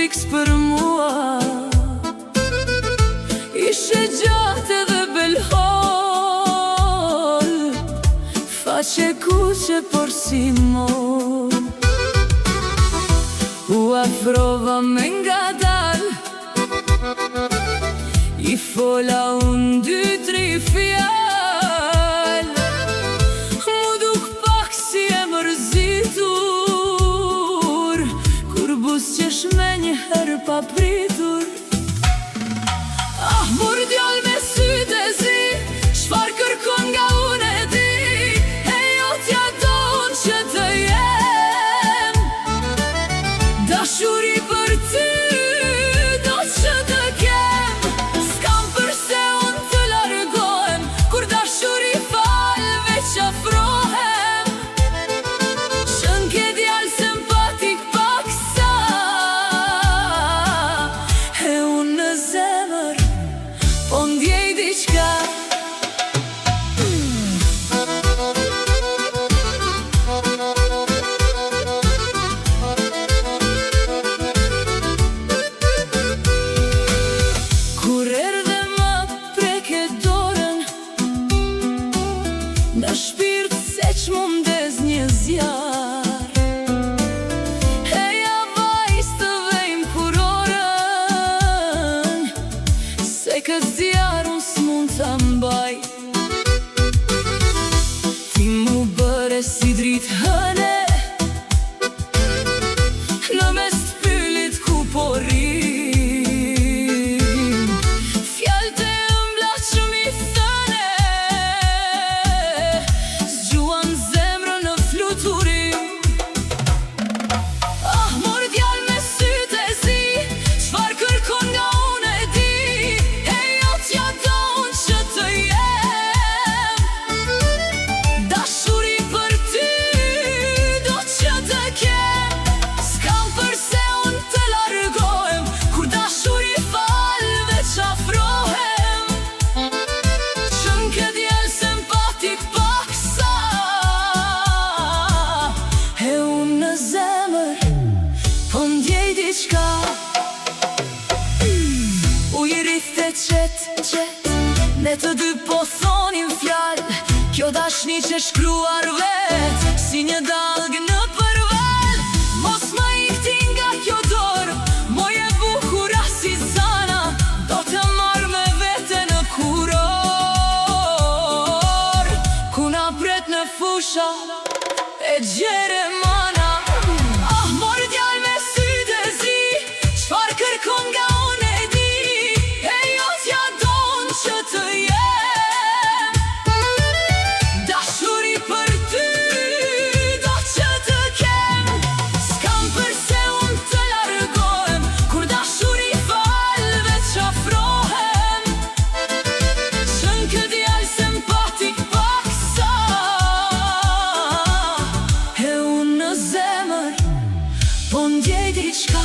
fiks për mua. Ishe gjatë edhe belhol, faqe kuqe por si mol. U afrova me ngadal, i fola unë 2-3 fjal. Mu duk pak si e mërzitur, kur busqesh me njëherë pa pritur. Ah, mur djall me sytë e zi, çfar kërkon nga unë e di. E jo t'ja don që të jem, dashuri për ty do që të kem. S'kam përse unë të largohem, kur dashuri fal veç afrohem. Qën ke djall simpatik paksa, e unë në zemër po ndjej diçka. Kur erdhe ma preke dorën, në shpirt se që m'ndez një zjar. Heja vajz të vejm kurorën, se këtë zjar unë s'mund t'a mbaj. Ti mu bëre si drit hëne, në mes t'pyllit ku po rrim. Fjallët e ëmbla që mi thëne, zgjuan zemrën në fluturim. Ah, mor djall me sytë e zi, çfar kërkon nga unë e di. E jo t'ja don që të jem, dashuri për ty do që të kem. S'kam përse unë të largohem, kur dashuri fal veç afrohem. Qën ke djall simpatik paksa, e unë në zemër po ndjej diçka. U i rithte qet, ne të dy po thonim fjal. Kjo dashni që shkruar vet, si një dalg në përval. Mos ma ikti nga kjo dorë, moje bukura si zana. Do të marr me vete në kuror, ku na pret në fusha e Gjeremana. Ah, mor djall me sytë e zi, çfar kërkon nga unë e di. E jo t'ja don që të jem, dashuri për ty do që të kem. S'kam përse unë të largohem, kur dashuri fal veç afrohem. Qën ke djall simpatik paksa, e unë në zemër po ndjej diçka.